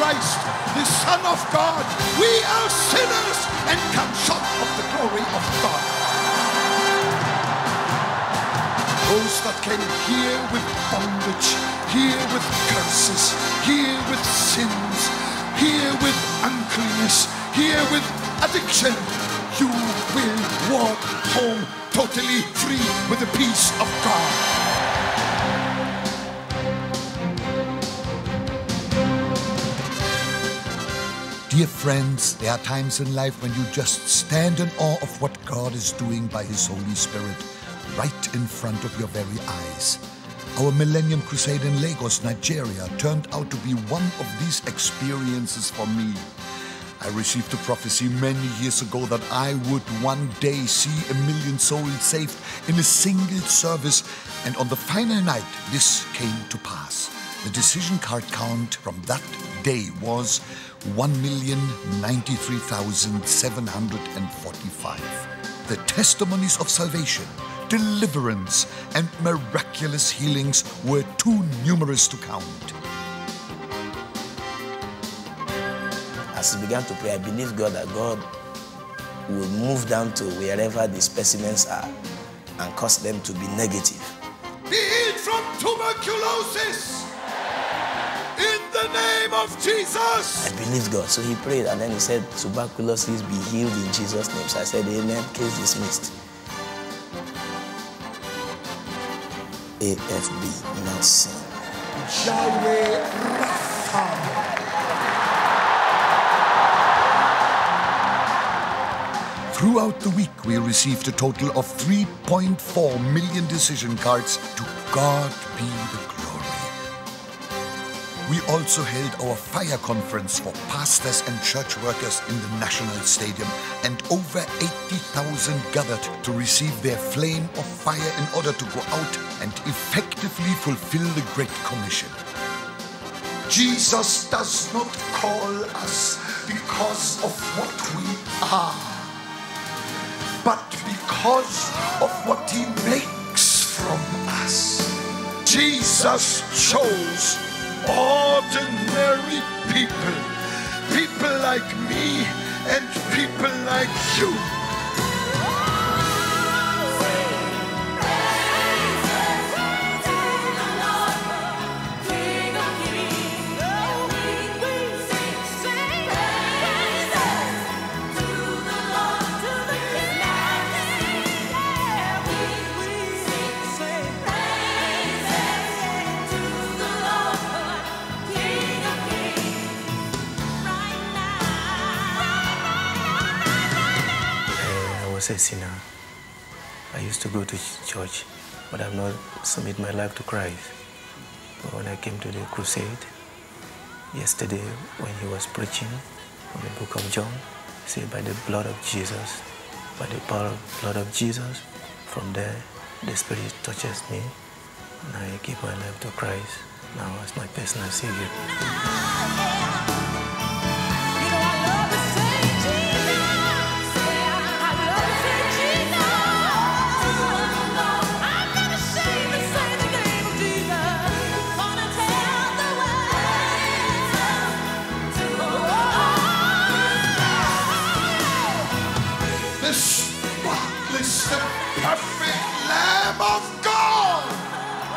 Christ, the Son of God. We are sinners and come short of the glory of God. Those that came here with bondage, here with curses, here with sins, here with uncleanness, here with addiction, you will walk home totally free with the peace of God. Dear friends, there are times in life when you just stand in awe of what God is doing by His Holy Spirit right in front of your very eyes. Our Millennium Crusade in Lagos, Nigeria turned out to be one of these experiences for me. I received a prophecy many years ago that I would one day see 1 million souls saved in a single service, and on the final night this came to pass. The decision card count from that day was 1,093,745. The testimonies of salvation, deliverance, and miraculous healings were too numerous to count. As we began to pray, I believe God that God will move down to wherever the specimens are and cause them to be negative. Be healed from tuberculosis in the name of Jesus. I believed God, so he prayed, and then he said, tuberculosis be healed in Jesus' name. So I said, amen, case dismissed. AFB, not sin. Yahweh Rapha. Throughout the week, we received a total of 3.4 million decision cards. To God be the glory. We also held our fire conference for pastors and church workers in the National Stadium, and over 80,000 gathered to receive their flame of fire in order to go out and effectively fulfill the Great Commission. Jesus does not call us because of what we are, but because of what He makes from us. Jesus chose ordinary people, people like me and people like you. I was a sinner. I used to go to church, but I've not submitted my life to Christ. But when I came to the crusade, yesterday when he was preaching from the book of John, he said, by the blood of Jesus, by the power of the blood of Jesus, from there the Spirit touches me, and I give my life to Christ now as my personal Savior. Perfect Lamb of God.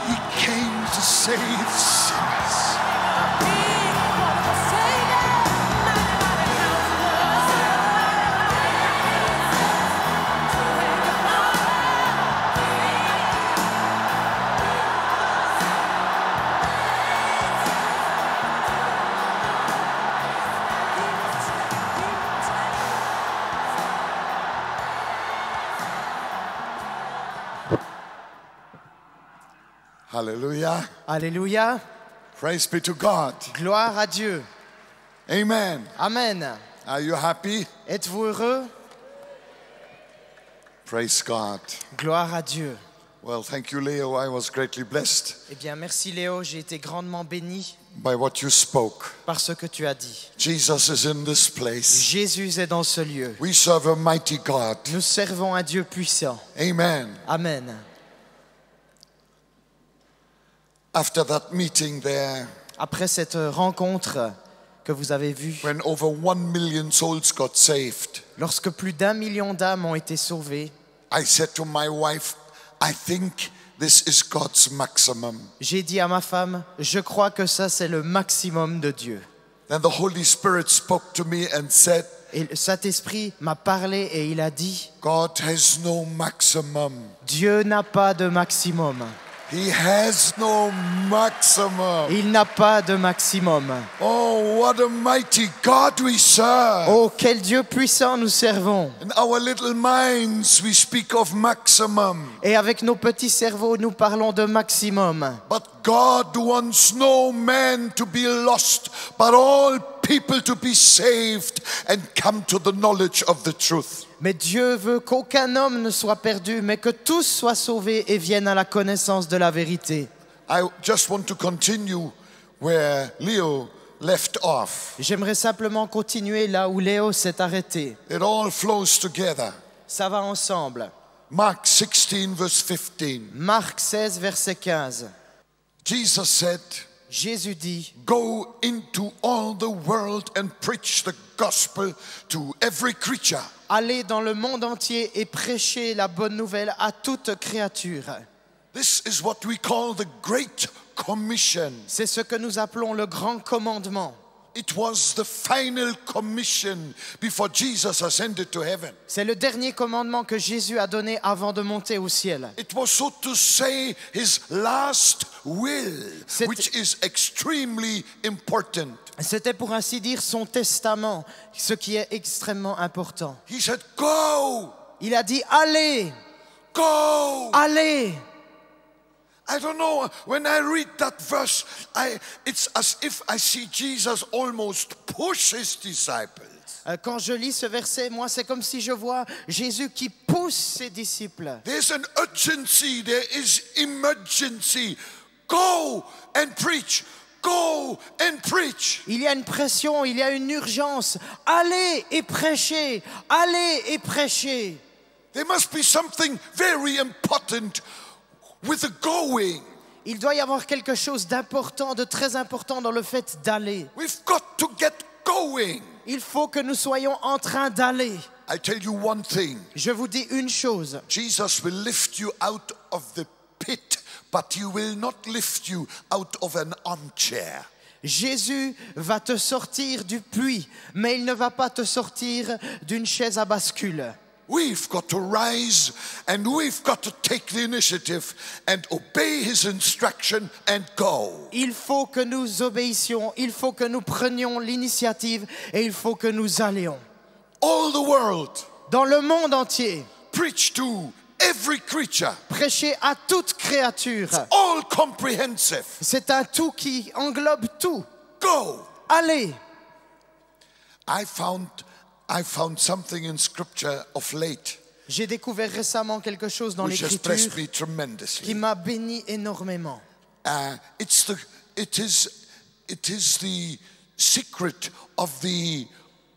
He came to save sinners. Hallelujah. Alléluia. Praise be to God. Gloire à Dieu. Amen. Amen. Are you happy? Êtes-vous heureux? Praise God. Gloire à Dieu. Well, thank you, Leo. I was greatly blessed Eh bien, merci Léo, j'ai été grandement béni by what you spoke. par ce que tu as dit. Jesus is in this place. Jésus est dans ce lieu. We serve a mighty God. Nous servons un Dieu puissant. Amen. Amen. After that meeting there, Après cette rencontre que vous avez vu, when over 1 million souls got saved, lorsque plus d'1 million d'âmes ont été sauvées, I said to my wife, I think this is God's maximum. j'ai dit à ma femme, je crois que ça c'est le maximum de Dieu. Then the Holy Spirit spoke to me and said, Et le Saint-Esprit m'a parlé et il a dit, God has no maximum. Dieu n'a pas de maximum. He has no maximum. Il n'a pas de maximum. Oh, what a mighty God we serve. Oh, quel Dieu puissant nous servons. In our little minds, we speak of maximum. Et avec nos petits cerveaux, nous parlons de maximum. But God wants no man to be lost, but all people to be saved and come to the knowledge of the truth. Mais Dieu veut qu'aucun homme ne soit perdu, mais que tous soient sauvés et viennent à la connaissance de la vérité. I just want to continue where Leo left off. J'aimerais simplement continuer là où Léo s'est arrêté. It all flows together. Ça va ensemble. Mark 16, verse 15. Marc 16, verset 15. Jesus said, Jésus dit, go into all the world and preach the gospel to every creature. allez dans le monde entier et prêchez la bonne nouvelle à toute créature. This is what we call the Great Commission. C'est ce que nous appelons le grand commandement. It was the final commission before Jesus ascended to heaven. C'est le dernier commandement que Jésus a donné avant de monter au ciel. It was, so to say, his last will, C'était- which is extremely important. C'était pour ainsi dire son testament, ce qui est extrêmement important. He said, go, Il a dit, allez, go. allez. I don't know, when I read that verse, it's as if I see Jesus almost push his disciples. Quand je lis ce verset, moi, c'est comme si je vois Jésus qui pousse ses disciples. There's an urgency, there is emergency. Go and preach. Go and preach. Il y a une pression, il y a une urgence. Allez et prêchez, allez et prêchez. There must be something very important with the going. Il doit y avoir quelque chose d'important, de très important dans le fait d'aller. We've got to get going. Il faut que nous soyons en train d'aller. I tell you one thing. Je vous dis une chose. Jesus will lift you out of the pit, but he will not lift you out of an armchair. Jésus va te sortir du puits, mais il ne va pas te sortir d'une chaise à bascule. We've got to rise and we've got to take the initiative and obey his instruction and go. Il faut que nous obéissions, il faut que nous prenions l'initiative et il faut que nous allions. All the world, Dans le monde entier, preach to every creature. prêcher à toute créature. All comprehensive. C'est un tout qui englobe tout. Go. Allez. I found something in scripture of late J'ai découvert récemment quelque chose dans which has blessed l'Écriture me qui tremendously. m'a béni énormément. It is the secret of the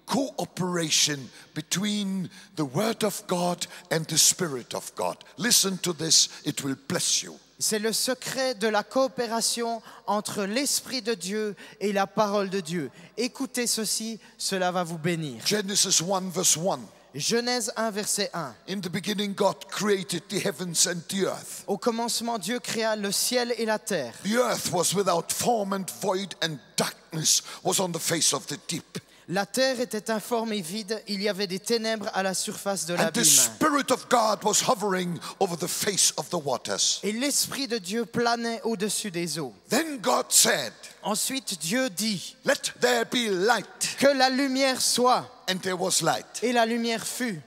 cooperation between the Word of God and the Spirit of God. Listen to this, it will bless you. C'est le secret de la coopération entre l'Esprit de Dieu et la parole de Dieu. Écoutez ceci, cela va vous bénir. Genesis 1 verse 1. Genèse 1, verset 1. In the beginning God created the heavens and the earth. Au commencement, Dieu créa le ciel et la terre. The earth was without form and void, and darkness was on the face of the deep. La terre était informe et vide, il y avait des ténèbres à la surface de And the l'abîme. Spirit of God was hovering over the face of the waters. Et l'Esprit de Dieu planait au-dessus des eaux. Then God said, Ensuite, Dieu dit let there be light. que la lumière soit, And there was light. et la lumière fut.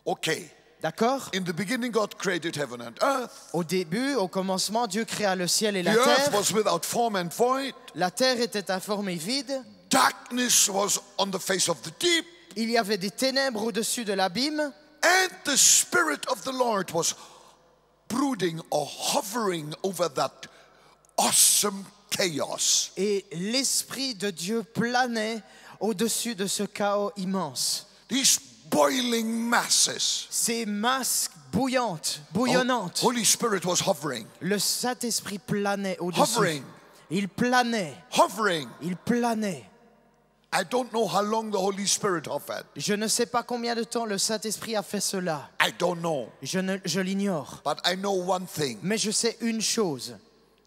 Okay. D'accord? In the beginning God created heaven and earth. Au début, au commencement, Dieu créa le ciel et The la earth terre. was without form and void. La terre était informe et vide. Darkness was on the face of the deep. Il y avait des ténèbres au-dessus de l'abîme. And the Spirit of the Lord was brooding or hovering over that awesome chaos. Et l'Esprit de Dieu planait au-dessus de ce chaos immense. These boiling masses. Ces masses bouillonnantes. Holy Spirit was hovering, Le Saint-Esprit planait au-dessus. hovering, Il planait. hovering. Il planait. I don't know how long the Holy Spirit hovered. Je ne sais pas combien de temps le Saint-Esprit a fait cela. I don't know. Je l'ignore. But I know one thing. Mais je sais une chose.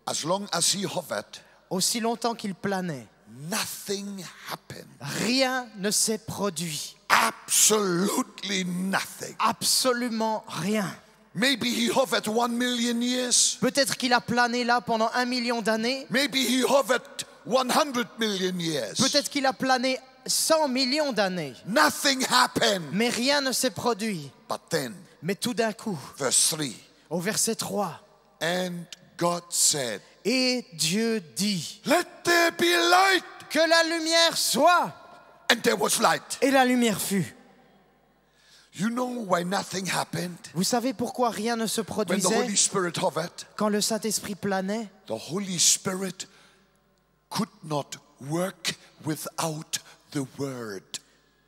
As long as he hovered, Aussi longtemps qu'il planait, nothing happened. rien ne s'est produit. Absolutely nothing. Absolument rien. Maybe he hovered 1 million years. Peut-être qu'il a plané là pendant 1 million d'années. Maybe he hovered 100 million years. Peut-être qu'il a plané 100 millions d'années. Nothing happened. Mais rien ne s'est produit. But then, Mais tout d'un coup, verse 3, au verset 3, and God said, et Dieu dit, let there be light. que la lumière soit. And there was light. Et la lumière fut. You know why nothing happened? Vous savez pourquoi rien ne se When the produisait Holy Spirit hovered, quand le Saint-Esprit planait? the Holy Spirit could not work without the word.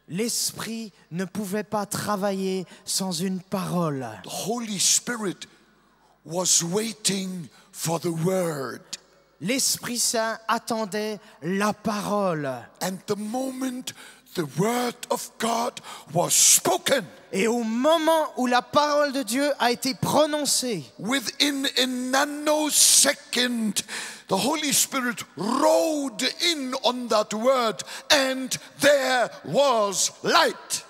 L'Esprit ne pouvait pas travailler sans une parole. The Holy Spirit was waiting for the word. L'Esprit Saint attendait la parole. And the moment the word of God was spoken, Et au moment où la parole de Dieu a été prononcée, within a nanosecond, the Holy Spirit rode in on that word, and there was light.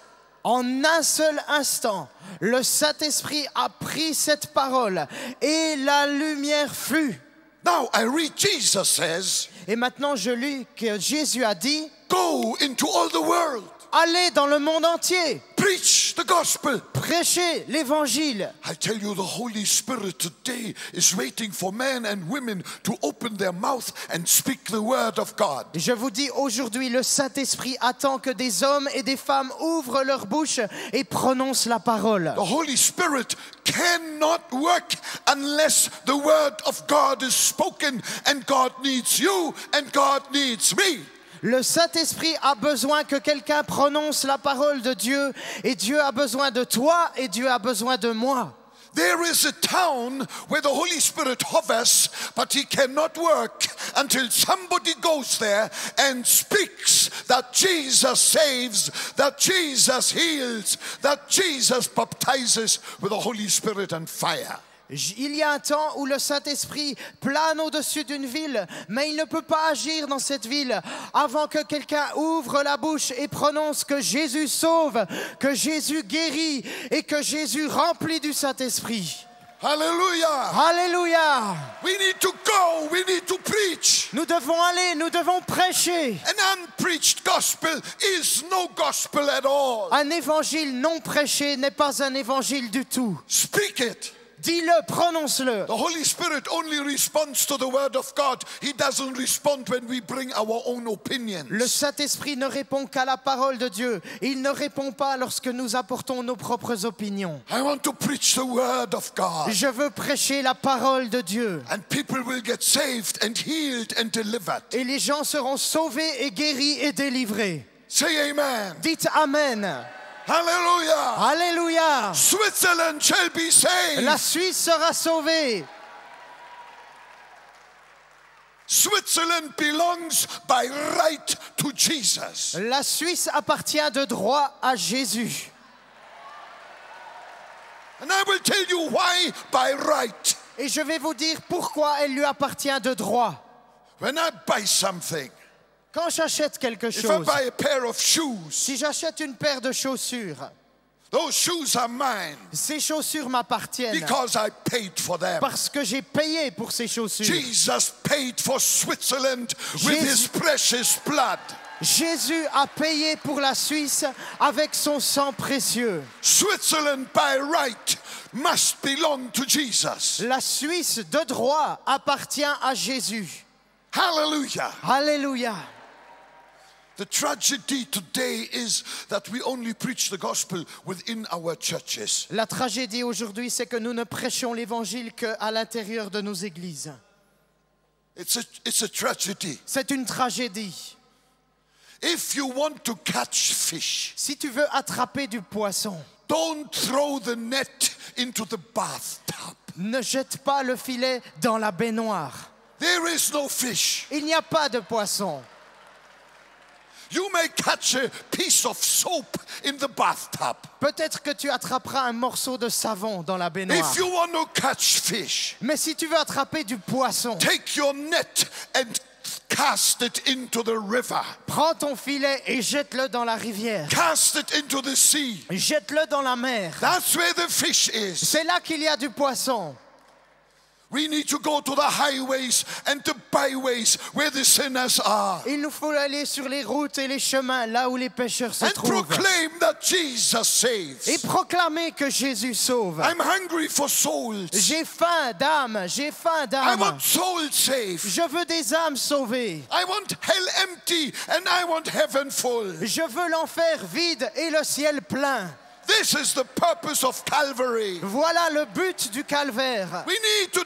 en un seul instant, le Saint-Esprit a pris cette parole et la lumière fut. Now I read Jesus says, Et maintenant je lis que Jésus a dit, go into all the world, allez dans le monde entier, preach the gospel. prêchez l'évangile. I tell you, the Holy Spirit today is waiting for men and women to open their mouth and speak the word of God. Je vous dis aujourd'hui, le Saint-Esprit attend que des hommes et des femmes ouvrent leur bouche et prononcent la parole. The Holy Spirit cannot work unless the word of God is spoken, and God needs you and God needs me. Le Saint-Esprit a besoin que quelqu'un prononce la parole de Dieu, et Dieu a besoin de toi et Dieu a besoin de moi. There is a town where the Holy Spirit hovers, but he cannot work until somebody goes there and speaks that Jesus saves, that Jesus heals, that Jesus baptizes with the Holy Spirit and fire. Il y a un temps où le Saint-Esprit plane au-dessus d'une ville, mais il ne peut pas agir dans cette ville avant que quelqu'un ouvre la bouche et prononce que Jésus sauve, que Jésus guérit et que Jésus remplit du Saint-Esprit. Hallelujah! Alléluia! We need to go, we need to preach. Nous devons aller, nous devons prêcher. An unpreached gospel is no gospel at all. Un évangile non prêché n'est pas un évangile du tout. Speak it. Dis-le, prononce-le. The Holy Spirit only responds to the word of God. He doesn't respond when we bring our own opinions. Le Saint-Esprit ne répond qu'à la parole de Dieu. Il ne répond pas lorsque nous apportons nos propres opinions. I want to preach the word of God. Je veux prêcher la parole de Dieu. And people will get saved and healed and delivered. Et les gens seront sauvés et guéris et délivrés. Say amen. Dites Amen. Hallelujah. Alléluia. Switzerland shall be saved. La Suisse sera sauvée. Switzerland belongs by right to Jesus. La Suisse appartient de droit à Jésus. And I will tell you why by right. Et je vais vous dire pourquoi elle lui appartient de droit. When I buy something, Quand j'achète quelque if I chose, buy a pair of shoes, si j'achète une paire de chaussures, those shoes are mine ces chaussures m'appartiennent because I paid for them. parce que j'ai payé pour ces chaussures. Jesus paid for Switzerland with his precious blood. Jésus a payé pour la Suisse avec son sang précieux. Switzerland by right must belong to Jesus. La Suisse de droit appartient à Jésus. Hallelujah. Alléluia. The tragedy today is that we only preach the gospel within our churches. La tragédie aujourd'hui, c'est que nous ne prêchons l'évangile qu'à l'intérieur de nos églises. It's a tragedy. C'est une tragédie. If you want to catch fish, Si tu veux attraper du poisson, don't throw the net into the bathtub. ne jette pas le filet dans la baignoire. There is no fish. Il n'y a pas de poisson. You may catch a piece of soap in the bathtub. Peut-être que tu attraperas un morceau de savon dans la baignoire. If you want to catch fish, Mais si tu veux attraper du poisson, take your net and cast it into the river. prends ton filet et jette-le dans la rivière. Cast it into the sea. Jette-le dans la mer. That's where the fish is. C'est là qu'il y a du poisson. We need to go to the highways and the byways where the sinners are. Il nous faut aller sur les routes et les chemins, là où les pécheurs se And trouvent. proclaim that Jesus Et saves. proclamer que Jésus sauve. I'm hungry for souls. J'ai faim d'âme, j'ai faim I d'âme. want souls saved. Je veux des âmes sauvées. I want hell empty and I want heaven full. Je veux l'enfer vide et le ciel plein. This is the purpose of Calvary. Voilà le but du calvaire. We need to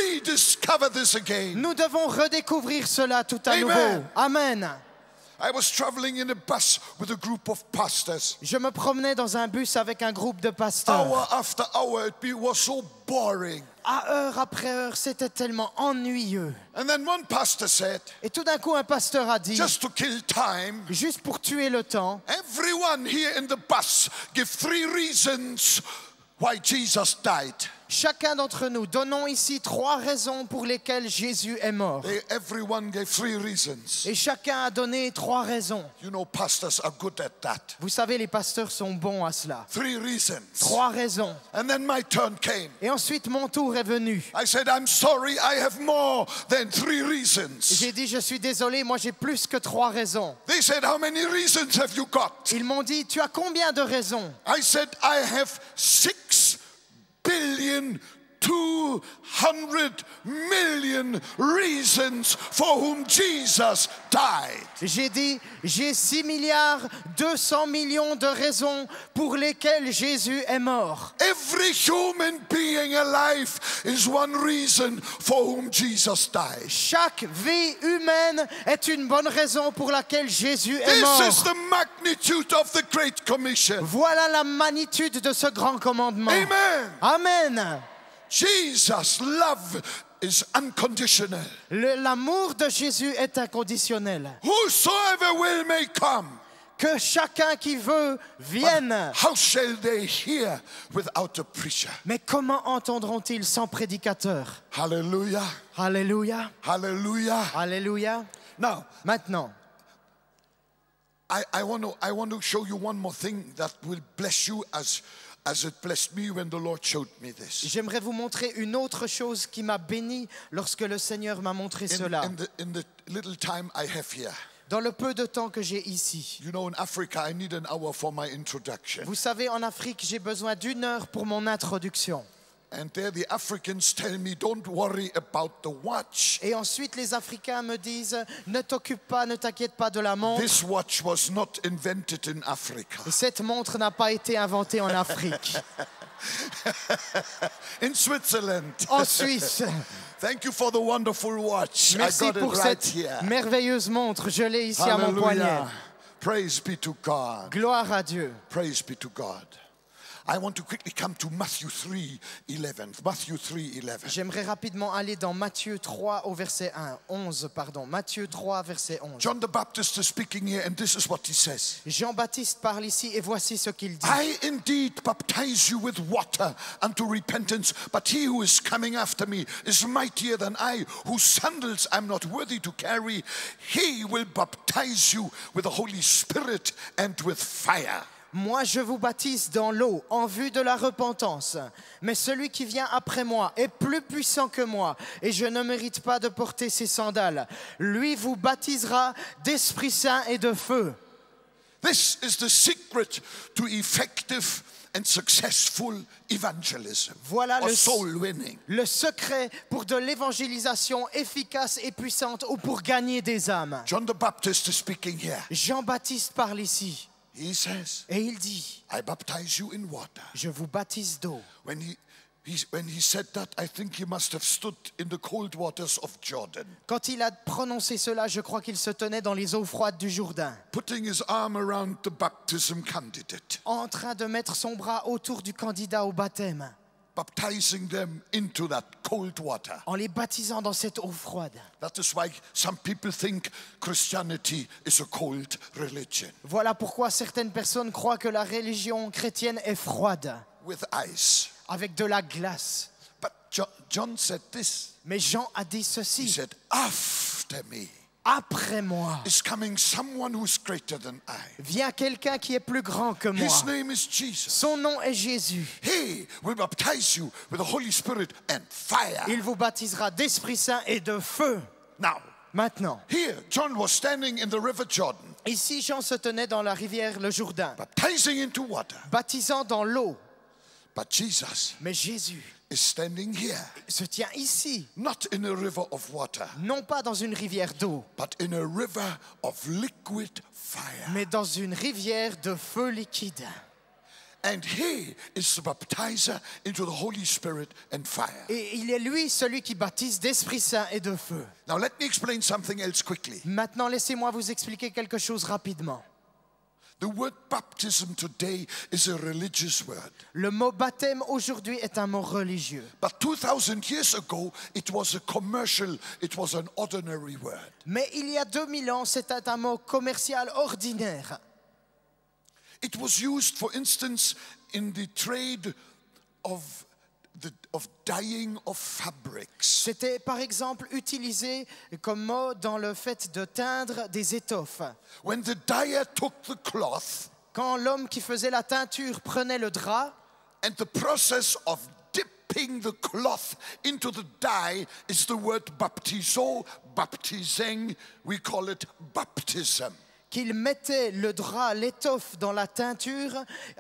rediscover this again. Nous devons redécouvrir cela tout à Amen. nouveau. Amen. I was traveling in a bus with a group of pastors. Je me promenais dans un bus avec un groupe de pasteurs. Hour after hour, it was so boring. À heure après heure, c'était tellement ennuyeux. And then one pastor said, Et tout d'un coup, un pasteur a dit, just to kill time, juste pour tuer le temps, everyone here in the bus give 3 reasons why Jesus died. chacun d'entre nous, donnons ici 3 raisons pour lesquelles Jésus est mort. Everyone gave 3 reasons. Et chacun a donné 3 raisons. You know, pastors are good at that. Vous savez, les pasteurs sont bons à cela. 3 reasons. 3 raisons. And then my turn came. Et ensuite, mon tour est venu. I said, I'm sorry, I have more than 3 reasons. J'ai dit, je suis désolé, moi j'ai plus que 3 raisons. They said, how many reasons have you got? Ils m'ont dit, tu as combien de raisons? I said, I have 6,200,000,000 reasons for whom Jesus died. J'ai dit, j'ai 6,2 milliards de raisons pour lesquelles Jésus est mort. Every human being alive is one reason for whom Jesus died. Chaque vie humaine est une bonne raison pour laquelle Jésus est This mort. is the magnitude of the Great Commission. Voilà la magnitude de ce grand commandement. Amen. Amen. Jesus' love is unconditional. L'amour de Jésus est inconditionnel. Whosoever will may come. Que chacun qui veut vienne. How shall they hear without a preacher? Mais comment entendront-ils sans prédicateur? Hallelujah. Alléluia. Hallelujah. Alléluia. Now, Maintenant, I want to show you one more thing that will bless you as it blessed me when the Lord showed me this. j'aimerais vous montrer une autre chose qui m'a béni lorsque le Seigneur m'a montré cela. In the little time I have here. Dans le peu de temps que j'ai ici. You know, in Africa, I need an hour for my introduction. Vous savez, en Afrique, j'ai besoin d'1 heure pour mon introduction. And there the Africans tell me, don't worry about the watch. Et ensuite, les Africains me disent, ne t'occupe pas, ne t'inquiète pas de la montre. This watch was not invented in Africa. Cette montre n'a pas été inventée en Afrique. In Switzerland. En Suisse. Thank you for the wonderful watch. Merci I got pour it right cette here. merveilleuse montre. Je l'ai ici à mon poignet. Hallelujah. Praise be to God. Gloire à Dieu. Praise be to God. I want to quickly come to Matthew 3:11. Matthew 3:11. J'aimerais rapidement aller dans Matthieu 3 au verset 11, pardon. Matthieu 3 verset 11. John the Baptist is speaking here and this is what he says. Jean-Baptiste parle ici et voici ce qu'il dit. I indeed baptize you with water unto repentance, but he who is coming after me is mightier than I, whose sandals I'm not worthy to carry. He will baptize you with the Holy Spirit and with fire. Moi, je vous baptise dans l'eau en vue de la repentance. Mais celui qui vient après moi est plus puissant que moi et je ne mérite pas de porter ses sandales. Lui vous baptisera d'Esprit Saint et de feu. This is the secret to effective and successful evangelism, Voilà or soul winning. le secret pour de l'évangélisation efficace et puissante ou pour gagner des âmes. John the Baptist is speaking here. Jean-Baptiste parle ici He says, et il dit, I baptize you in water. je vous baptise d'eau. When he said that, I think he must have stood in the cold waters of Jordan, Quand il a prononcé cela, je crois qu'il se tenait dans les eaux froides du Jourdain, putting his arm around the baptism candidate. en train de mettre son bras autour du candidat au baptême. baptizing them into that cold water. en les baptisant dans cette eau froide. That is why some people think Christianity is a cold religion Voilà pourquoi certaines personnes croient que la religion chrétienne est froide, with ice. avec de la glace. But John said this. Mais Jean a dit He ceci, said, after me après moi is coming someone who's greater than I. vient quelqu'un qui est plus grand que moi. His name is Jesus. Son nom est Jésus. He will baptize you with the Holy Spirit and fire. Il vous baptisera d'Esprit Saint et de feu. Now, Maintenant, here, John was standing in the river Jordan, ici Jean se tenait dans la rivière le Jourdain, baptizing into water. baptisant dans l'eau. But Jesus Mais Jésus is standing here, se tient ici, not in a river of water, non pas dans une rivière d'eau, but in a river of liquid fire. mais dans une rivière de feu liquide. And he is the baptizer into the Holy Spirit and fire. Et il est lui celui qui baptise d'Esprit Saint et de feu. Now let me explain something else quickly. Maintenant, laissez-moi vous expliquer quelque chose rapidement. The word baptism today is a religious word. Le mot baptême aujourd'hui est un mot religieux. But 2000 years ago, it was a commercial, it was an ordinary word. Mais il y a 2000 ans, c'était un mot commercial ordinaire. It was used, for instance, in the trade of dyeing of fabrics. C'était par exemple utilisé comme mot dans le fait de teindre des étoffes. When the dyer took the cloth Quand l'homme qui faisait la teinture prenait le drap, and the process of dipping the cloth into the dye is the word baptizo, baptizing, we call it baptism. qu'il mettait le drap, l'étoffe dans la teinture,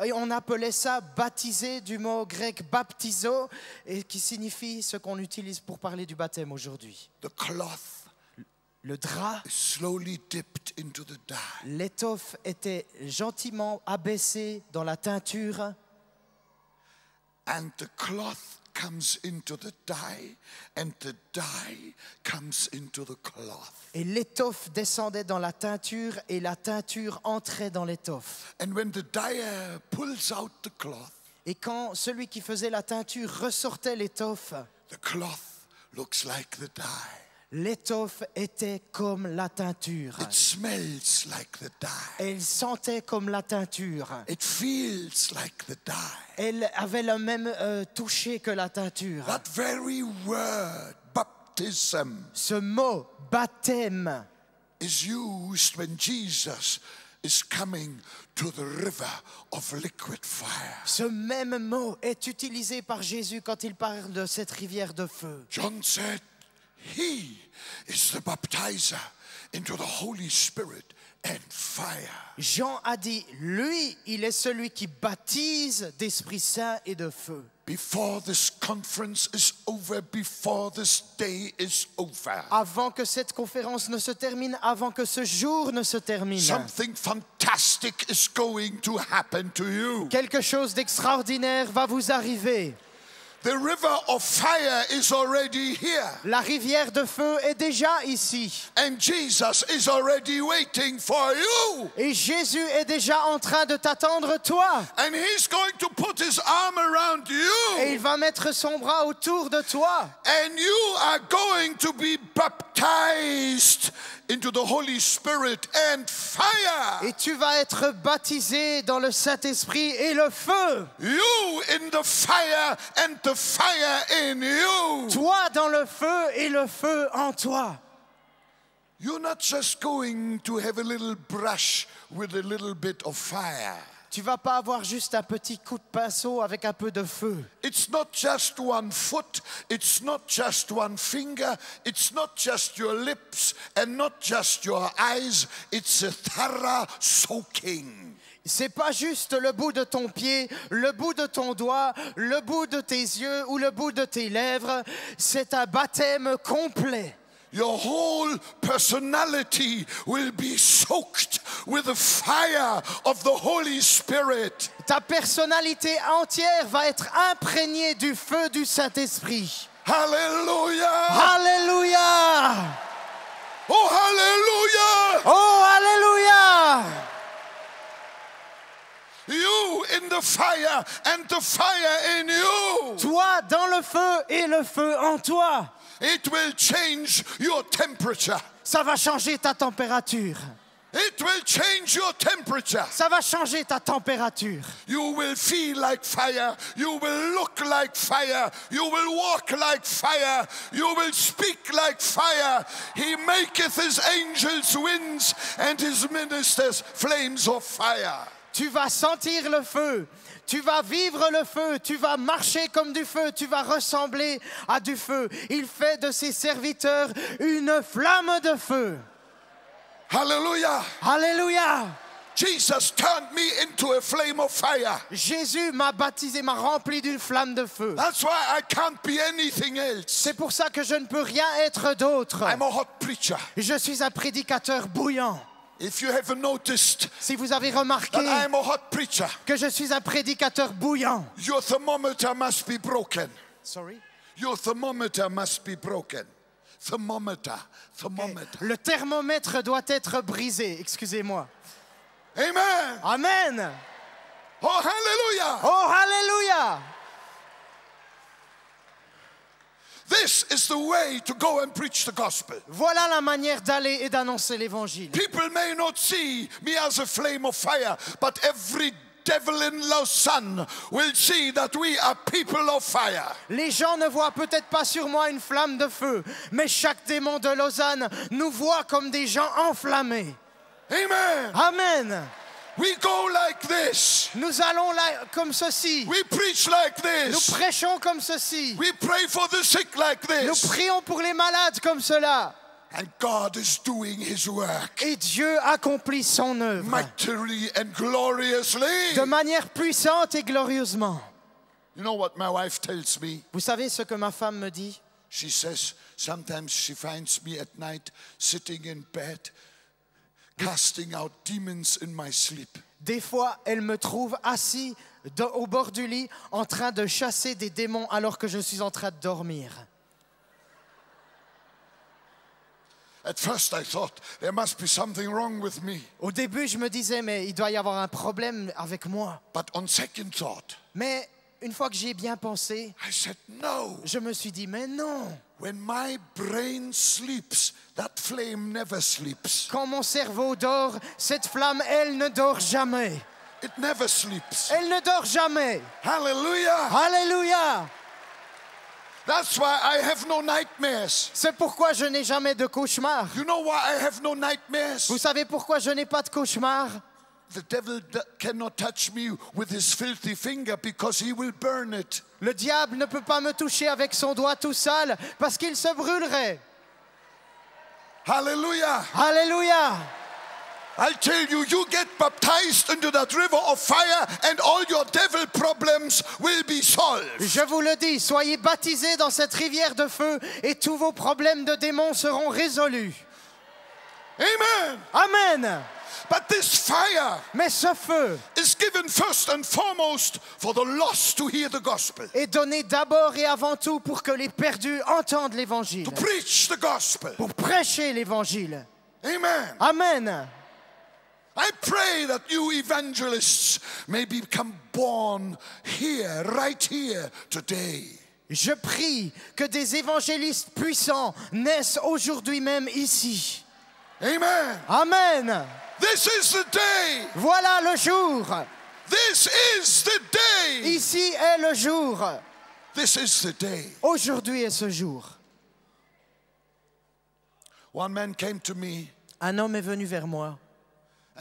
et on appelait ça baptiser, du mot grec baptizo, et qui signifie ce qu'on utilise pour parler du baptême aujourd'hui. The cloth Le drap, is slowly dipped into the dye. l'étoffe était gentiment abaissée dans la teinture, And the cloth comes into the dye, and the dye comes into the cloth. et l'étoffe descendait dans la teinture, et la teinture entrait dans l'étoffe. And when the dyer pulls out the cloth, Et quand celui qui faisait la teinture ressortait l'étoffe, the cloth looks like the dye. l'étoffe était comme la teinture. It smells like the dye. Elle sentait comme la teinture. It feels like the dye. Elle avait le même toucher que la teinture. That very word, baptism, Ce mot baptême is used when Jesus is coming to the river of liquid fire. ce même mot est utilisé par Jésus quand il parle de cette rivière de feu. John said, he is the baptizer into the Holy Spirit and fire. Jean a dit, lui, il est celui qui baptise d'Esprit Saint et de feu. Before this conference is over, before this day is over, Avant que cette conférence ne se termine, avant que ce jour ne se termine, something fantastic is going to happen to you. quelque chose d'extraordinaire va vous arriver. The river of fire is already here, La rivière de feu est déjà ici. and Jesus is already waiting for you. Et Jésus est déjà en train de t'attendre, toi. And he's going to put his arm around Et you, il va mettre son bras autour de toi. and you are going to be baptized into the Holy Spirit and fire. Et tu vas être baptisé dans le Saint-Esprit et le feu. You in the fire and the fire in you. Toi dans le feu et le feu en toi. You're not just going to have a little brush with a little bit of fire. Tu vas pas avoir juste un petit coup de pinceau avec un peu de feu. It's not just one foot, it's not just one finger, it's not just your lips and not just your eyes, it's a thorough soaking. C'est pas juste le bout de ton pied, le bout de ton doigt, le bout de tes yeux ou le bout de tes lèvres. C'est un baptême complet. Your whole personality will be soaked with the fire of the Holy Spirit. Ta personnalité entière va être imprégnée du feu du Saint-Esprit. Hallelujah! Alléluia! Oh, hallelujah! Oh, alléluia! You in the fire and the fire in you. Toi dans le feu et le feu en toi. It will change your temperature. Ça va changer ta température. It will change your temperature. Ça va changer ta température. You will feel like fire. You will look like fire. You will walk like fire. You will speak like fire. He maketh his angels winds and his ministers flames of fire. Tu vas sentir le feu. Tu vas vivre le feu, tu vas marcher comme du feu, tu vas ressembler à du feu. Il fait de ses serviteurs une flamme de feu. Hallelujah. Alléluia. Jesus turned me into a flame of fire. Jésus m'a baptisé, m'a rempli d'une flamme de feu. That's why I can't be anything else. C'est pour ça que je ne peux rien être d'autre. I'm a hot preacher. Je suis un prédicateur bouillant. If you haven't noticed Si vous avez remarqué that I'm a hot preacher, que je suis un prédicateur bouillant. your thermometer must be broken. Sorry. Your thermometer must be broken. Thermometer. Le thermomètre doit être brisé, excusez-moi. Amen. Amen. Oh, hallelujah. Oh, alléluia. This is the way to go and preach the gospel. Voilà la manière d'aller et d'annoncer l'évangile. People may not see me as a flame of fire, but every devil in Lausanne will see that we are people of fire. Les gens ne voient peut-être pas sur moi une flamme de feu, mais chaque démon de Lausanne nous voit comme des gens enflammés. Amen. Amen. We go like this. Nous allons là comme ceci. We preach like Nous this. prêchons comme ceci. We pray for the sick like Nous this. prions pour les malades comme cela. And God is doing his work Et Dieu accomplit son œuvre mightily and gloriously. de manière puissante et glorieusement. You know what my wife tells me? Vous savez ce que ma femme me dit? She says sometimes she finds me at night sitting in bed, casting out demons in my sleep. Des fois, elle me trouve assis au bord du lit en train de chasser des démons alors que je suis en train de dormir. At first I thought there must be something wrong with me. Au début, je me disais, mais il doit y avoir un problème avec moi. But on second thought, Mais une fois que j'y ai bien pensé, I said, no. je me suis dit, mais non. When my brain sleeps, that flame never sleeps. Quand mon cerveau dort, cette flamme, elle ne dort jamais. It never sleeps. Elle ne dort jamais. Hallelujah. Alléluia. That's why I have no nightmares. C'est pourquoi je n'ai jamais de cauchemar. You know why I have no nightmares? Vous savez pourquoi je n'ai pas de cauchemar? The devil cannot touch me with his filthy finger because he will burn it. Le diable ne peut pas me toucher avec son doigt tout sale parce qu'il se brûlerait. Hallelujah. Alléluia. I'll tell you, you get baptized into that river of fire and all your devil problems will be solved. Je vous le dis, soyez baptisés dans cette rivière de feu et tous vos problèmes de démons seront résolus. Amen. Amen. But this fire Mais ce feu is given first and foremost for the lost to hear the gospel. est donné d'abord et avant tout pour que les perdus entendent l'évangile, To preach the gospel. pour prêcher l'évangile. Amen. Amen. I pray that you evangelists may become born here, right here, today. Je prie que des évangélistes puissants naissent aujourd'hui même ici. Amen. Amen. This is the day. Voilà le jour. This is the day. Ici est le jour. This is the day. Aujourd'hui est ce jour. One man came to me Un homme est venu vers moi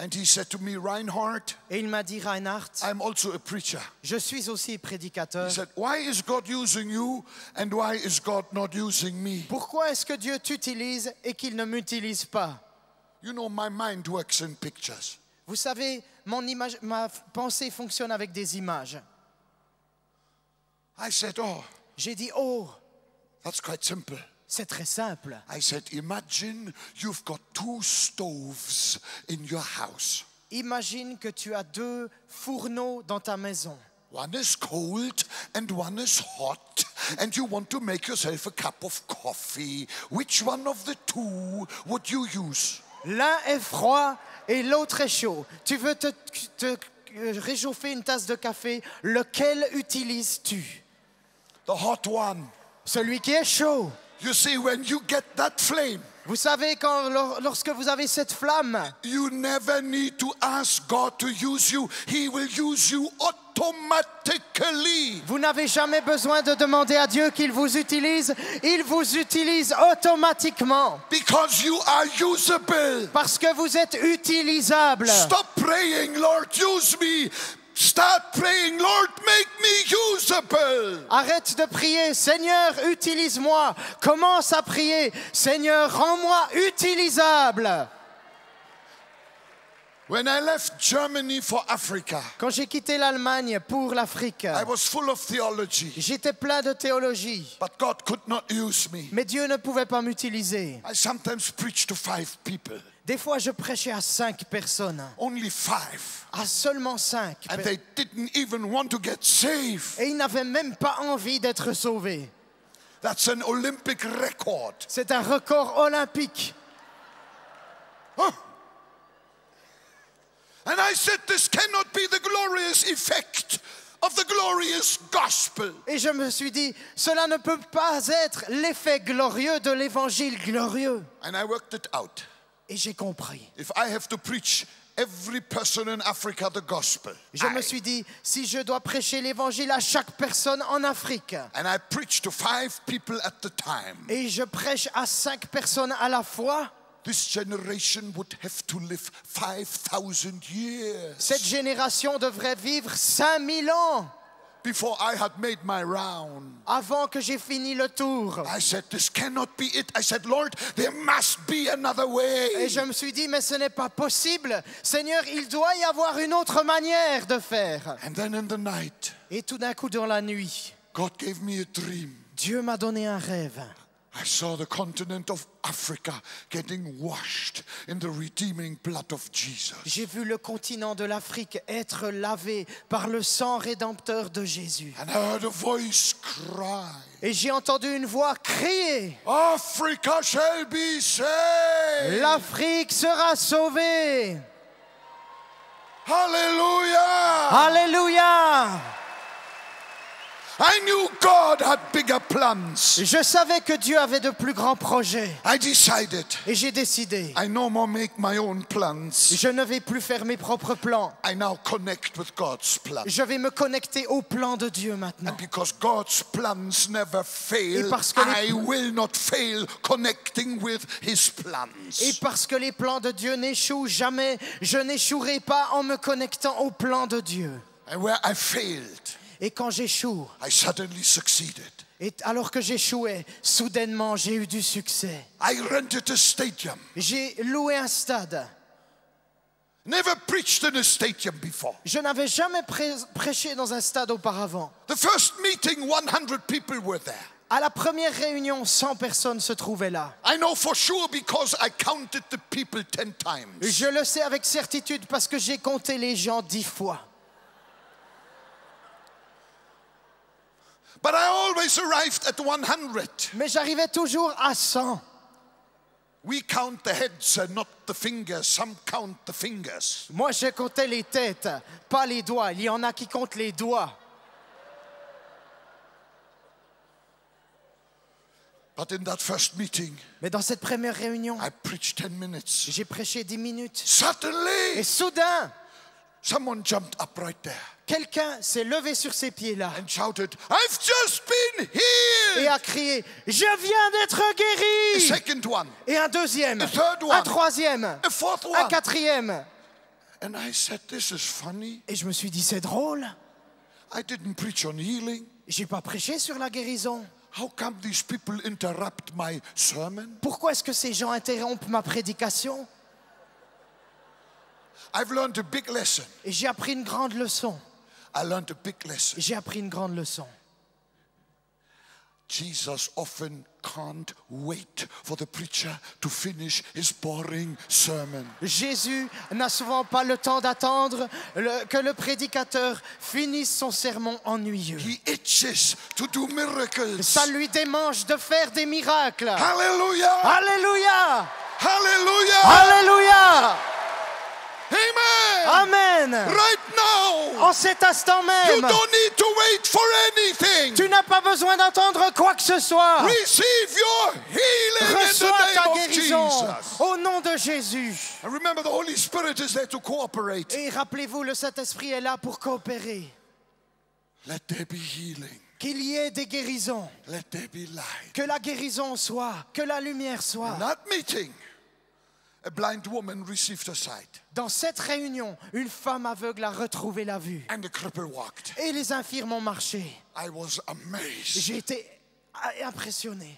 and he said to me, Reinhard, et il m'a dit, Reinhard, I'm also a preacher. je suis aussi prédicateur. He said, why is God using you and why is God not using me? Pourquoi est-ce que Dieu t'utilise et qu'il ne m'utilise pas? You know, my mind works in pictures. Vous savez, ma pensée fonctionne avec des images. I said, oh, J'ai dit, oh, that's quite simple. c'est très simple. I said, imagine you've got 2 stoves in your house. Imagine que tu as 2 fourneaux dans ta maison. One is cold and one is hot, and you want to make yourself a cup of coffee. Which one of the 2 would you use? L'un est froid et l'autre est chaud. Tu veux te réchauffer une tasse de café, lequel utilises-tu? The hot one. Celui qui est chaud. You see, when you get that flame, Vous savez, lorsque vous avez cette flamme, you never need to ask God to use you. He will use you automatically. vous n'avez jamais besoin de demander à Dieu qu'il vous utilise. Il vous utilise automatiquement. Because you are usable. Parce que vous êtes utilisable. Stop praying, Lord, use me. Start praying, Lord, make me usable. Arrête de prier, Seigneur, utilise-moi. Commence à prier, Seigneur, rends-moi utilisable. When I left Germany for Africa, Quand j'ai quitté l'Allemagne pour l'Afrique, I was full of theology, j'étais plein de théologie. but God could not use me. Mais Dieu ne pouvait pas m'utiliser. I sometimes preach to 5 people, Des fois, je prêchais à 5 personnes. only 5, À seulement 5. and they didn't even want to get saved. Et ils n'avaient même pas envie d'être sauvés. That's an Olympic record. C'est un record olympique. Huh? And I said, this cannot be the glorious effect of the glorious gospel. Et je me suis dit, cela ne peut pas être l'effet glorieux de l'évangile glorieux. And I worked it out. Et j'ai compris. If I have to preach every person in Africa the gospel, Je me suis dit, si je dois prêcher l'évangile à chaque personne en Afrique, and I preach to 5 people at the time, et je prêche à 5 personnes à la fois, this generation would have to live 5,000 years cette génération devrait vivre 5000 ans before I had made my round. avant que j'ai fini le tour. I said, this cannot be it. I said, Lord, there must be another Et way. je me suis dit, mais ce n'est pas possible. Seigneur, il doit y avoir une autre manière de faire. And then in the night, Et tout d'un coup, dans la nuit, God gave me a dream. Dieu m'a donné un rêve. I saw the continent of Africa getting washed in the redeeming blood of Jesus. J'ai vu le continent de l'Afrique être lavé par le sang rédempteur de Jésus. And I heard a voice cry, Et j'ai entendu une voix crier, Africa shall be saved. l'Afrique sera sauvée. Hallelujah. Alléluia! I knew God had bigger plans. Je savais que Dieu avait de plus grands projets. I decided Et j'ai décidé, I no more make my own plans. je ne vais plus faire mes propres plans. I now connect with God's plan. Je vais me connecter au plan de Dieu maintenant. And because God's plans never fail, Et parce que I will not fail connecting with His plans. Et parce que les plans de Dieu n'échouent jamais, je n'échouerai pas en me connectant au plan de Dieu. And where I failed, Et quand j'échoue, I suddenly succeeded. et alors que j'échouais, soudainement j'ai eu du succès. I rented a stadium. J'ai loué un stade. Never preached in a stadium before. Je n'avais jamais prêché dans un stade auparavant. The first meeting, 100 people were there. À la première réunion, 100 personnes se trouvaient là. I know for sure because I counted the people 10 times. Je le sais avec certitude parce que j'ai compté les gens 10 fois. But I always arrived at 100. Mais j'arrivais toujours à 100. We count the heads and not the fingers. Some count the fingers. Moi, je comptais les têtes, pas les doigts. Il y en a qui comptent les doigts. But in that first meeting, Mais dans cette première réunion, I preached 10 minutes. j'ai prêché 10 minutes. Et Suddenly, soudain, someone jumped up right there quelqu'un s'est levé sur ses pieds-là and shouted, I've just been et healed. a crié « Je viens d'être A guéri !» second one, Et un deuxième, A third one. un troisième, a fourth un one. quatrième. And I said, this is funny. Et je me suis dit « C'est drôle, I didn't preach on healing. j'ai pas prêché sur la guérison. How come these people interrupt my sermon? Pourquoi est-ce que ces gens interrompent ma prédication ?» I've learned a big lesson. Et j'ai appris une grande leçon. I learned a big lesson. J'ai appris une grande leçon. Jesus often can't wait for the preacher to finish his boring sermon. Jésus n'a souvent pas le temps d'attendre que le prédicateur finisse son sermon ennuyeux. He itches to do miracles. Ça lui démange de faire des miracles. Hallelujah! Alléluia! Hallelujah! Alléluia! Amen! Amen! Right now. En cet instant You même, don't need to wait for anything. tu n'as pas besoin d'entendre quoi que ce soit. Receive your healing in Reçois the ta name of guérison Jesus. au nom de Jésus. And remember, the Holy Spirit is there to cooperate. Et rappelez-vous, le Saint-Esprit est là pour coopérer. Let there be healing. Qu'il y ait des guérisons. Let there be light. Que la guérison soit, que la lumière In soit. that meeting, a blind woman received her sight, Dans cette réunion, une femme aveugle a retrouvé la vue. and the cripple walked. Et les infirmes ont marché. I was amazed. J'ai été impressionné.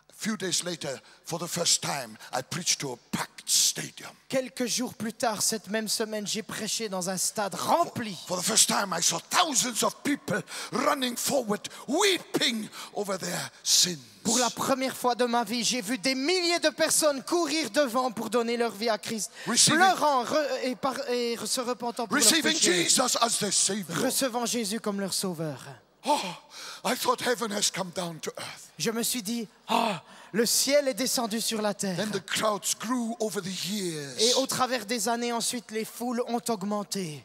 A few days later, for the first time, I preached to a packed stadium. Quelques jours plus tard, cette même semaine, j'ai prêché dans un stade rempli. For the first time, I saw thousands of people running forward, weeping over their sins. Pour la première fois de ma vie, j'ai vu des milliers de personnes courir devant pour donner leur vie à Christ, pleurant et se repentant pour leurs Receiving péchés, Jesus as their Savior. recevant Jésus comme leur sauveur. Oh, I thought heaven has come down to earth. Je me suis dit, le ciel est descendu sur la terre. Then the crowds grew over the Et years. au travers des années, ensuite, les foules ont augmenté.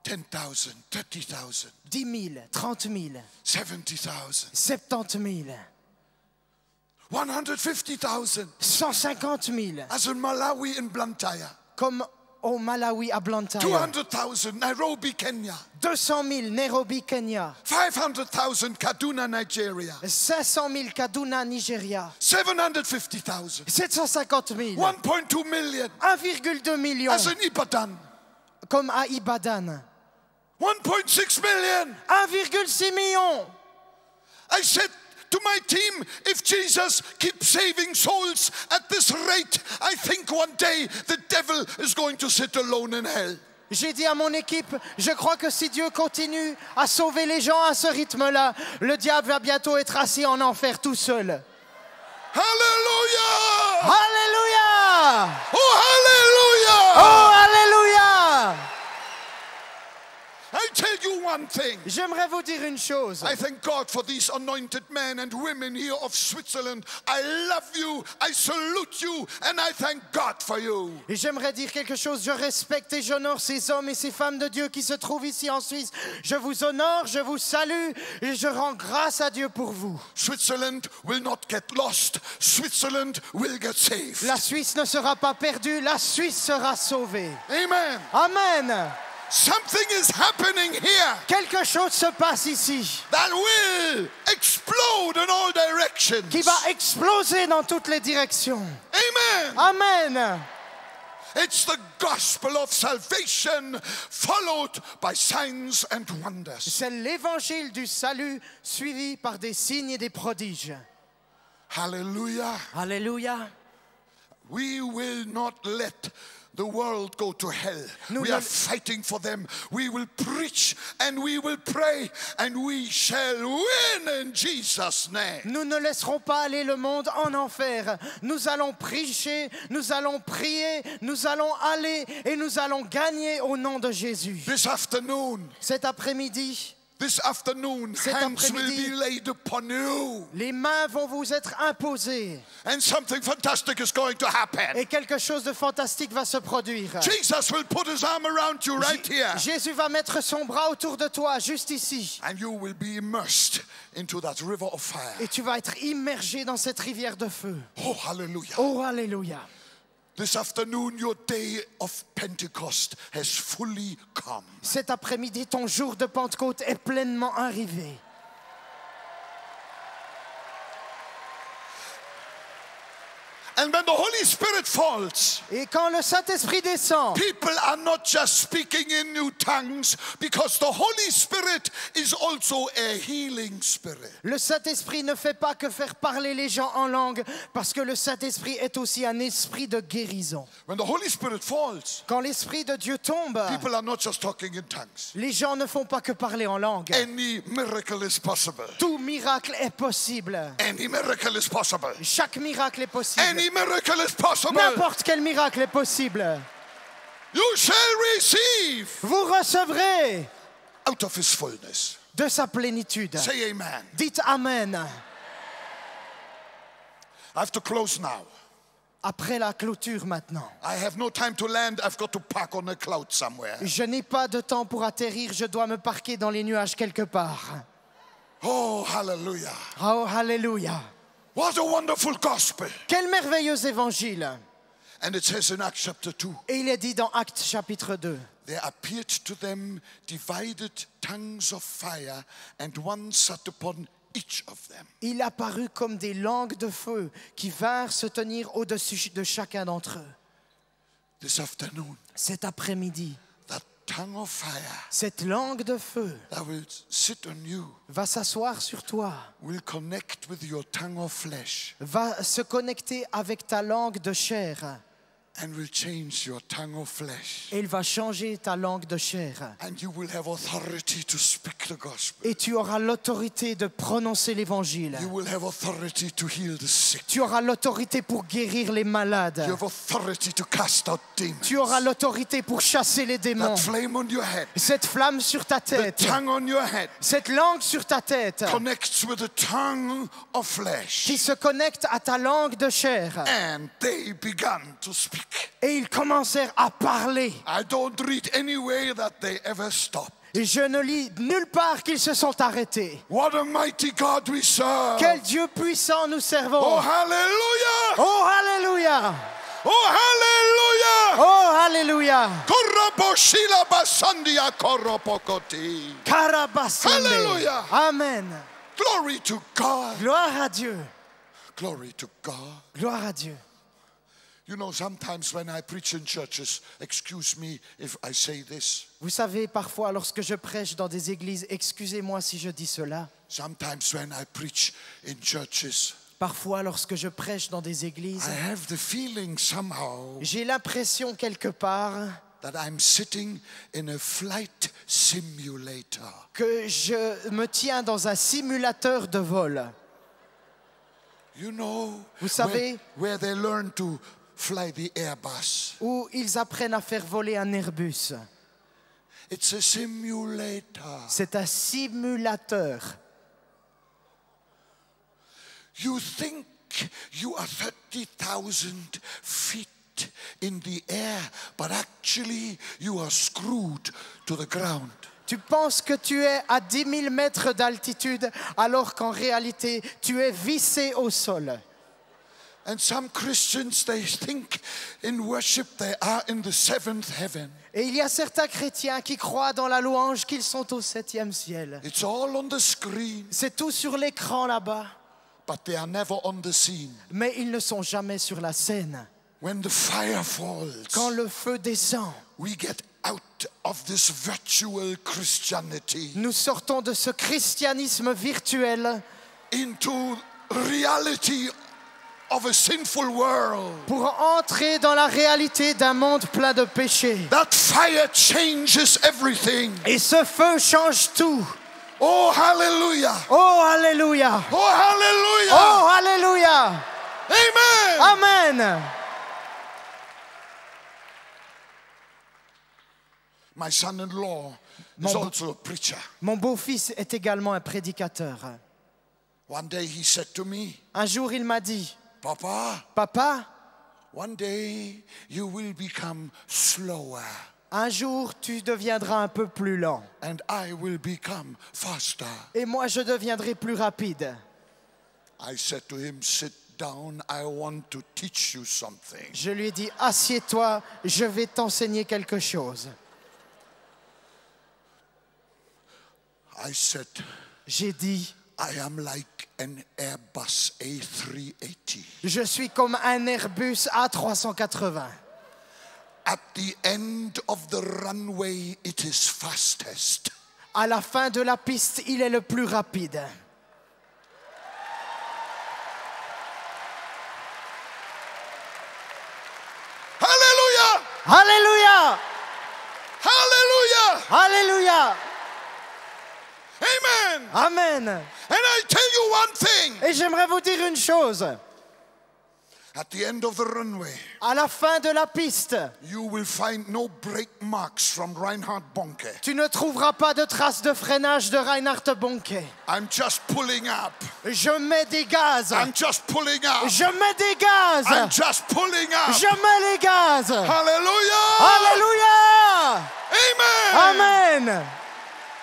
10,000, 30,000, 10 000, 30 000, 70,000, 70 000, 150,000. 150 000, As in Malawi and Blantyre. comme au Malawi, à Blantyre. 200,000, Nairobi, Kenya. 200 000, Nairobi, Kenya. 500,000, Kaduna, Nigeria. 500 000, Kaduna, Nigeria. 750,000. 750 000. 1.2 million. 1,2 million, As in Ibadan. comme à Ibadan. 1.6 million. 1,6 million. I said to my team, if Jesus keeps saving souls at this rate, I think one day the devil is going to sit alone in hell. J'ai dit à mon équipe, je crois que si Dieu continue à sauver les gens à ce rythme-là, le diable va bientôt être assis en enfer tout seul. Hallelujah! Alléluia! Oh, hallelujah! Oh, alléluia! I tell you one thing. J'aimerais vous dire une chose. I thank God for these anointed men and women here of Switzerland. I love you, I salute you, and I thank God for you. Et j'aimerais dire quelque chose. Je respecte et j'honore ces hommes et ces femmes de Dieu qui se trouvent ici en Suisse. Je vous honore, je vous salue et je rends grâce à Dieu pour vous. Switzerland will not get lost. Switzerland will get saved. La Suisse ne sera pas perdue, la Suisse sera sauvée. Amen. Amen. Something is happening here Quelque chose se passe ici that will explode in all directions. qui va exploser dans toutes les directions. Amen. Amen. It's the gospel of salvation followed by signs and wonders. C'est l'évangile du salut suivi par des signes et des prodiges. Hallelujah. Alléluia. We will not let the world go to hell. Nous We ne- are fighting for them. We will preach and we will pray and we shall win in Jesus' name. Nous ne laisserons pas aller le monde en enfer. Nous allons prêcher, nous allons prier, nous allons aller et nous allons gagner au nom de Jésus. This afternoon, Cet après-midi, hands will be laid upon you. les mains vont vous être imposées And something fantastic is going to happen. et quelque chose de fantastique va se produire. Jesus will put his arm around you right here. Jésus va mettre son bras autour de toi, juste ici. And you will be immersed into that river of fire. Et tu vas être immergé dans cette rivière de feu. Oh, hallelujah. Oh, alléluia. This afternoon, your day of Pentecost has fully come. Cet après-midi, ton jour de Pentecôte est pleinement arrivé. And when the Holy Spirit falls, Et quand le Saint-Esprit descend, people are not just speaking in new tongues because the Holy Spirit is also a healing spirit. le Saint-Esprit ne fait pas que faire parler les gens en langue, parce que le Saint-Esprit est aussi un esprit de guérison. When the Holy Spirit falls, Quand l'Esprit de Dieu tombe, people are not just talking in tongues. les gens ne font pas que parler en langue. Any miracle is possible. Tout miracle est possible. Any miracle is possible. Chaque miracle est possible. Any miracle is possible. N'importe quel miracle est possible. You shall receive Vous recevrez out of his fullness. de sa plénitude. Say amen. Dites Amen. I have to close now. Après la clôture maintenant. I have no time to land. I've got to park on a cloud somewhere. Je n'ai pas de temps pour atterrir, je dois me parquer dans les nuages quelque part. Oh, hallelujah. Oh, hallelujah. What a wonderful gospel. Quel merveilleux évangile. And it says in Acts chapter 2, Et il est dit dans Actes chapitre 2. there appeared to them divided tongues of fire, and one sat upon each of them. Il apparut comme des langues de feu qui vinrent se tenir au-dessus de chacun d'entre eux. This afternoon, Cet après-midi, that tongue of fire cette langue de feu that will sit on you va s'asseoir sur toi, will connect with your tongue of flesh va se connecter avec ta langue de chair and will change your tongue of flesh. et il va changer ta langue de chair. And you will have authority to speak the gospel. Et tu auras l'autorité de prononcer l'évangile. You will have authority to heal the sick. Tu auras l'autorité pour guérir les malades. You have authority to cast out demons. Tu auras l'autorité pour chasser les démons. That flame on your head, Cette flamme sur ta the tête, tongue on your head, cette langue sur ta tête connects with the tongue of qui flesh. se connecte à ta langue de chair. And they began to speak. Et ils commencèrent à parler. I don't read anywhere that they ever stop. Et je ne lis nulle part qu'ils se sont arrêtés. What a mighty God we serve. Quel Dieu puissant nous Oh, servons. hallelujah. Oh, alléluia. Oh, hallelujah. Oh, alléluia. Koroboshila basandia koropokoti. Karabasande. Hallelujah. Amen. Glory to God. Gloire à Dieu. Glory to God. Gloire à Dieu. You know, sometimes when I preach in churches, excuse me if I say this, Vous savez, parfois, lorsque je prêche dans des églises, excusez-moi si je dis cela. sometimes when I preach in churches, Parfois, lorsque je prêche dans des églises, I have the feeling somehow j'ai l'impression quelque part that I'm sitting in a flight simulator. que je me tiens dans un simulateur de vol. You know, Vous savez- where they learn to fly the Airbus. Où ils apprennent à faire voler un Airbus. It's a simulator. C'est un simulateur. You think you are 30,000 feet in the air, but actually you are screwed to the ground. Tu penses que tu es à 10 000 mètres d'altitude, alors qu'en réalité, tu es vissé au sol. And some Christians, they think in worship they are in the seventh heaven. Et il y a certains chrétiens qui croient dans la louange qu'ils sont au 7e ciel. It's all on the screen, C'est tout sur l'écran là-bas, but they are never on the scene. mais ils ne sont jamais sur la scène. When the fire falls, Quand le feu descend, we get out of this virtual Christianity nous sortons de ce christianisme virtuel into reality of a sinful world. pour entrer dans la réalité d'un monde plein de péchés. That fire changes everything. Et ce feu change tout. Oh, hallelujah. Oh, alléluia. Oh, hallelujah. Oh, alléluia. Amen. Amen. My son-in-law is also a preacher. Mon beau-fils est également un prédicateur. One day he said to me, Un jour, il m'a dit, Papa, Papa, one day you will become slower un jour, tu deviendras un peu plus lent. and I will become faster. Et moi, je deviendrai plus rapide. I said to him, sit down, I want to teach you something. Je lui ai dit, assieds-toi, je vais t'enseigner quelque chose. I said, J'ai dit, I am like an Airbus A380. je suis comme un Airbus A380. At the end of the runway, it is fastest. À la fin de la piste, il est le plus rapide. Hallelujah! Alléluia! Hallelujah! Alléluia! Amen! Amen! And I tell you one thing, Et j'aimerais vous dire une chose. At the end of the runway, à la fin de la piste, you will find no brake marks from Reinhard Bonke. tu ne trouveras pas de traces de freinage de Reinhard Bonke. I'm just pulling up. Je mets des gaz. I'm just pulling up. Je mets des gaz. I'm just pulling up. Je mets les gaz. Hallelujah. Alléluia. Amen. Amen.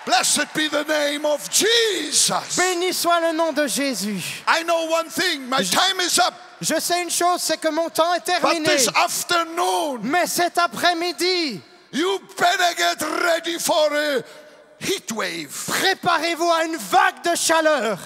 Blessed be the name of Jesus. Béni soit le nom de Jésus. I know one thing. My time is up. Je sais une chose, c'est que mon temps est But terminé. this afternoon, Mais cet après-midi, you better get ready for a heat wave. préparez-vous à une vague de chaleur.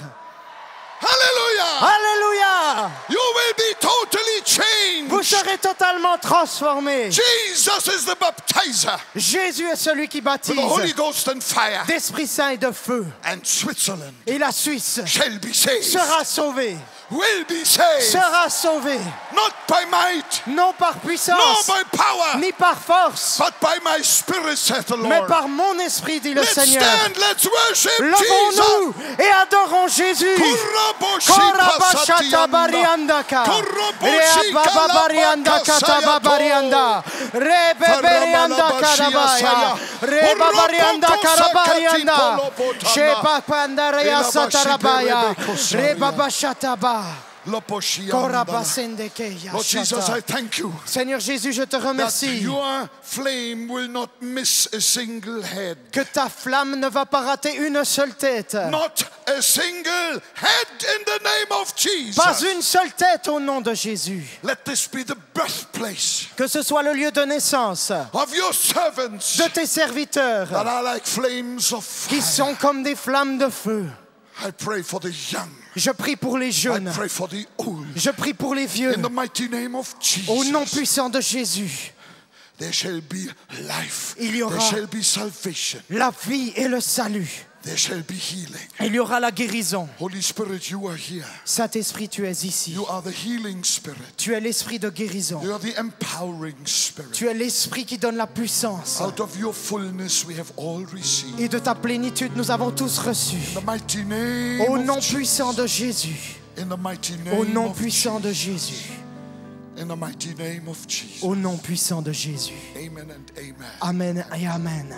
Hallelujah. Alléluia. You will be totally Vous changed. serez totalement transformés. Jesus is the baptizer. Jésus est celui qui baptise The Holy Ghost and fire. d'Esprit Saint et de feu. And Switzerland Et la Suisse shall be saved. sera sauvée. Will be saved. Sera sauvée. Not by might, Non par nor puissance, by power, ni par force, but by my spirit, saith the mais Lord. par mon esprit, dit le Let's Seigneur. stand, let's worship Levons-nous et adorons Jésus. Korabashata bariandaka. Reababa barianda kataba barianda. Rebeberianda karabaya. Rebabarianda karabarianda. Sheba pandaria satarabaya. Rebabashataba. Lord Jesus, I thank you Seigneur Jésus, je te that remercie your flame will not miss a single head. que ta flamme ne va pas rater une seule tête. Not a single head in the name of Jesus. Pas une seule tête au nom de Jésus. Let this be the birthplace Que ce soit le lieu de naissance of your servants de tes serviteurs that are like flames of qui fire. sont comme des flammes de feu. I pray for the young. Je prie pour les I jeunes. pray for the old. Je prie pour les vieux. In the mighty name of Au nom Jesus, puissant de Jésus, there shall be life. Il y aura There shall be salvation. la vie et le salut. There shall be healing. Il y aura la guérison. Holy Spirit, you are here. Saint-Esprit, tu es ici. You are the healing spirit. Tu es l'esprit de guérison. You are the empowering spirit. Tu es l'esprit qui donne la puissance. Out of your fullness we have all received. Et de ta plénitude, nous avons tous reçu. In the mighty name Au of nom Jesus. puissant de Jésus. In the mighty Au name nom of puissant de Jesus. Jésus. In the mighty name of Jesus. Au nom puissant de Jésus. Amen and amen. Amen et amen.